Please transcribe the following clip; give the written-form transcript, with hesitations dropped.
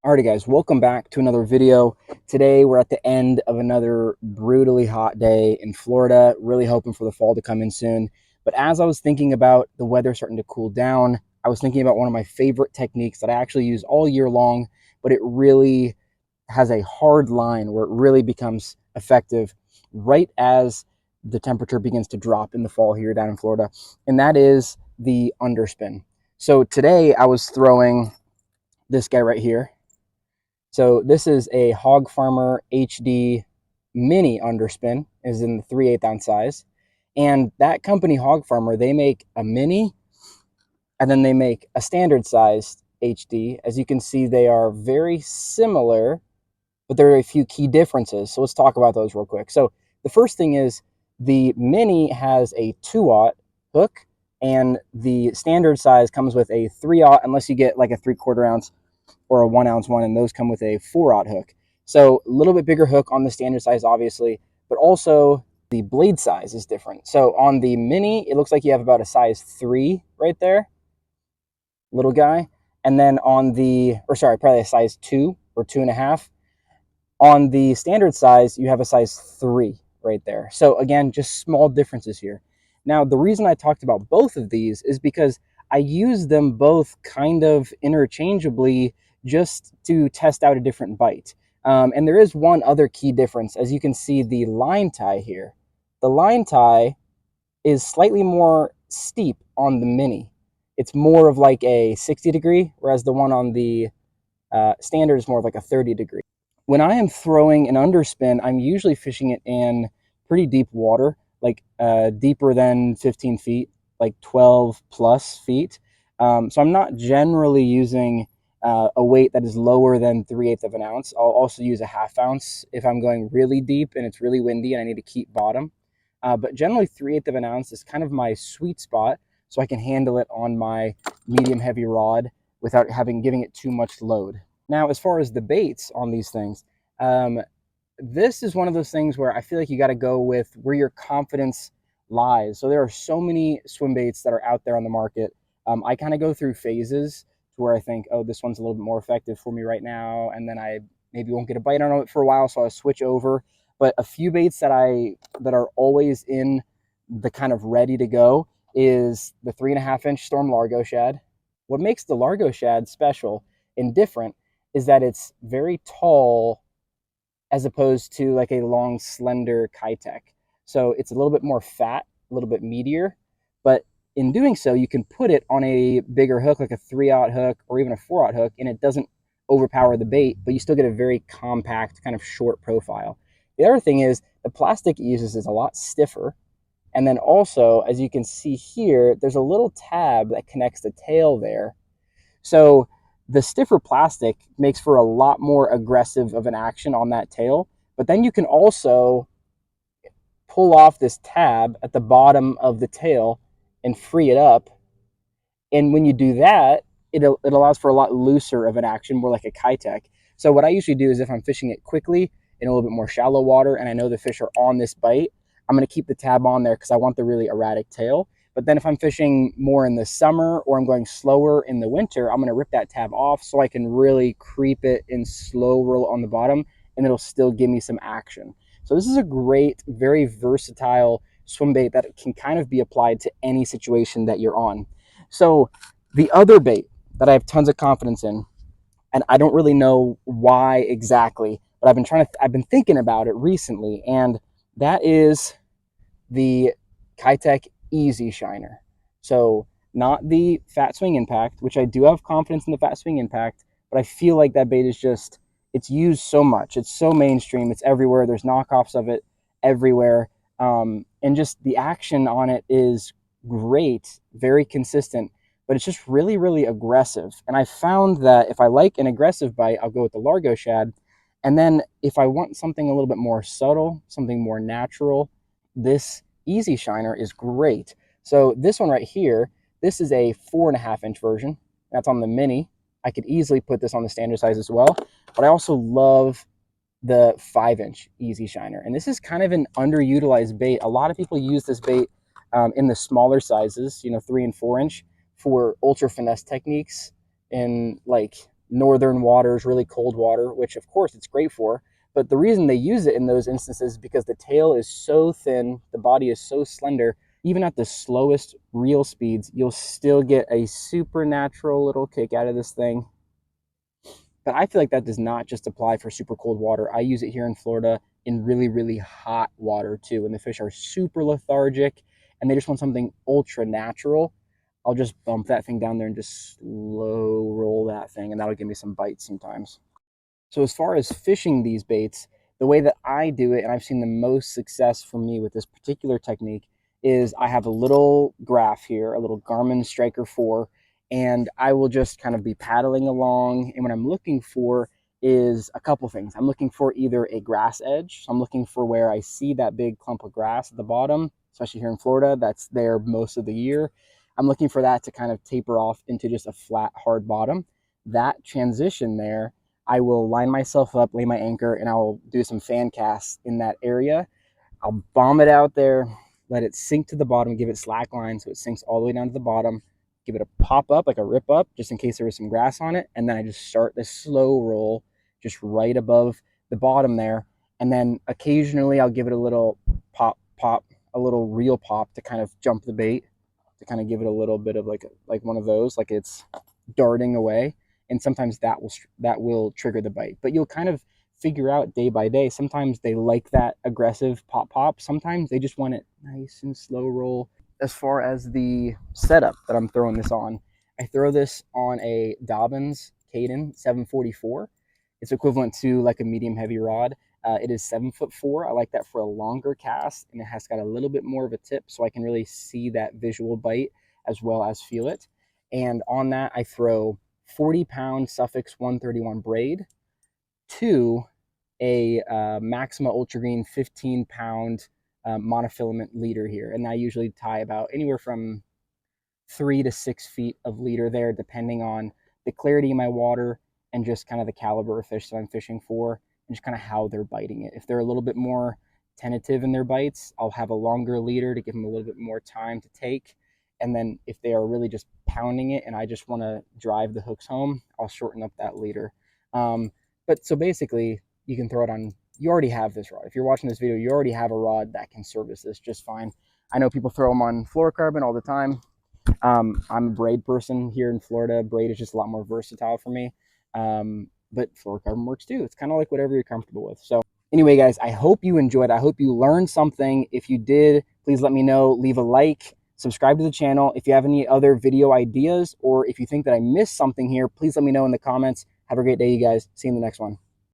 Alrighty guys, welcome back to another video. Today we're at the end of another brutally hot day in Florida, really hoping for the fall to come in soon. But as I was thinking about the weather starting to cool down, I was thinking about one of my favorite techniques that I actually use all year long, but it really has a hard line where it really becomes effective right as the temperature begins to drop in the fall here down in Florida, and that is the underspin. So today I was throwing this guy right here. So this is a Hog Farmer HD mini underspin, is in the 3/8 ounce size. And that company, Hog Farmer, they make a mini and then they make a standard sized HD. As you can see, they are very similar, but there are a few key differences. So let's talk about those real quick. So the first thing is the mini has a 2/0 hook, and the standard size comes with a 3/0, unless you get like a 3/4 ounce or a 1 ounce one, and those come with a 4/0 hook. So a little bit bigger hook on the standard size, obviously, but also the blade size is different. So on the mini, it looks like you have about a size 3 right there, little guy. And then on the, or sorry, probably a size 2 or 2.5. On the standard size, you have a size 3 right there. So again, just small differences here. Now, the reason I talked about both of these is because I use them both kind of interchangeably just to test out a different bite. And there is one other key difference. As you can see, the line tie here. The line tie is slightly more steep on the mini. It's more of like a 60-degree, whereas the one on the standard is more of like a 30-degree. When I am throwing an underspin, I'm usually fishing it in pretty deep water, like deeper than 15 feet, like 12 plus feet. So I'm not generally using a weight that is lower than 3/8 of an ounce. I'll also use a 1/2 ounce if I'm going really deep and it's really windy and I need to keep bottom. But generally 3/8 of an ounce is kind of my sweet spot, so I can handle it on my medium heavy rod without giving it too much load. Now, as far as the baits on these things, this is one of those things where I feel like you got to go with where your confidence lies. So there are so many swim baits that are out there on the market. I kind of go through phases to where I think, oh, this one's a little bit more effective for me right now, and then I maybe won't get a bite on it for a while, so I'll switch over. But a few baits that are always in the kind of ready to go is the 3.5-inch Storm Largo Shad. What makes the Largo Shad special and different is that it's very tall as opposed to like a long, slender Kitech. So it's a little bit more fat, a little bit meatier, but in doing so, you can put it on a bigger hook, like a 3/0 hook or even a 4/0 hook, and it doesn't overpower the bait, but you still get a very compact, kind of short profile. The other thing is the plastic it uses is a lot stiffer. And then also, as you can see here, there's a little tab that connects the tail there. So the stiffer plastic makes for a lot more aggressive of an action on that tail, but then you can also pull off this tab at the bottom of the tail and free it up. And when you do that, it allows for a lot looser of an action, more like a Kitech. So what I usually do is if I'm fishing it quickly in a little bit more shallow water and I know the fish are on this bite, I'm going to keep the tab on there because I want the really erratic tail. But then if I'm fishing more in the summer or I'm going slower in the winter, I'm going to rip that tab off so I can really creep it in slow roll on the bottom, and it'll still give me some action. So this is a great, very versatile swim bait that can kind of be applied to any situation that you're on. So the other bait that I have tons of confidence in, and I don't really know why exactly, but I've been thinking about it recently, and that is the Kitech Easy Shiner. So not the Fat Swing Impact, which I do have confidence in the Fat Swing Impact, but I feel like that bait is just, it's used so much. It's so mainstream. It's everywhere. There's knockoffs of it everywhere. And just the action on it is great, very consistent, but it's just really, really aggressive. And I found that if I like an aggressive bite, I'll go with the Largo Shad. And then if I want something a little bit more subtle, something more natural, this Easy Shiner is great. So this one right here, this is a 4.5-inch version. That's on the mini. I could easily put this on the standard size as well, but I also love the 5-inch Easy Shiner. And this is kind of an underutilized bait. A lot of people use this bait in the smaller sizes, 3 and 4 inch, for ultra finesse techniques in like northern waters, really cold water, which of course it's great for. But the reason they use it in those instances is because the tail is so thin, the body is so slender, even at the slowest reel speeds, you'll still get a supernatural little kick out of this thing. But I feel like that does not just apply for super cold water. I use it here in Florida in really, really hot water too. When the fish are super lethargic and they just want something ultra natural, I'll just bump that thing down there and just slow roll that thing, and that'll give me some bites sometimes. So as far as fishing these baits, the way that I do it, and I've seen the most success for me with this particular technique, is I have a little graph here, a little Garmin Striker 4, and I will just kind of be paddling along. And what I'm looking for is a couple things. I'm looking for either a grass edge. So I'm looking for where I see that big clump of grass at the bottom, especially here in Florida, that's there most of the year. I'm looking for that to kind of taper off into just a flat, hard bottom. That transition there, I will line myself up, lay my anchor, and I'll do some fan casts in that area. I'll bomb it out there, let it sink to the bottom, give it slack line so it sinks all the way down to the bottom, give it a pop up, like a rip up, just in case there was some grass on it. And then I just start this slow roll just right above the bottom there. And then occasionally I'll give it a little pop, pop, a little reel pop to kind of jump the bait, to kind of give it a little bit of like one of those, like it's darting away. And sometimes that will trigger the bite. But you'll kind of figure out day by day. Sometimes they like that aggressive pop pop. Sometimes they just want it nice and slow roll. As far as the setup that I'm throwing this on, I throw this on a Dobbins Caden 744. It's equivalent to like a medium heavy rod. It is 7'4". I like that for a longer cast, and it has got a little bit more of a tip so I can really see that visual bite as well as feel it. And on that, I throw 40-pound Suffix 131 braid to a Maxima Ultra Green 15-pound monofilament leader here. And I usually tie about anywhere from 3 to 6 feet of leader there, depending on the clarity of my water and just kind of the caliber of fish that I'm fishing for, and just kind of how they're biting it. If they're a little bit more tentative in their bites, I'll have a longer leader to give them a little bit more time to take. And then if they are really just pounding it and I just want to drive the hooks home, I'll shorten up that leader. But so basically, you can throw it on, you already have this rod. If you're watching this video, you already have a rod that can service this just fine. I know people throw them on fluorocarbon all the time. I'm a braid person here in Florida. Braid is just a lot more versatile for me. But fluorocarbon works too. It's kind of like whatever you're comfortable with. So anyway, guys, I hope you enjoyed. I hope you learned something. If you did, please let me know. Leave a like. Subscribe to the channel. If you have any other video ideas, or if you think that I missed something here, please let me know in the comments. Have a great day, you guys. See you in the next one.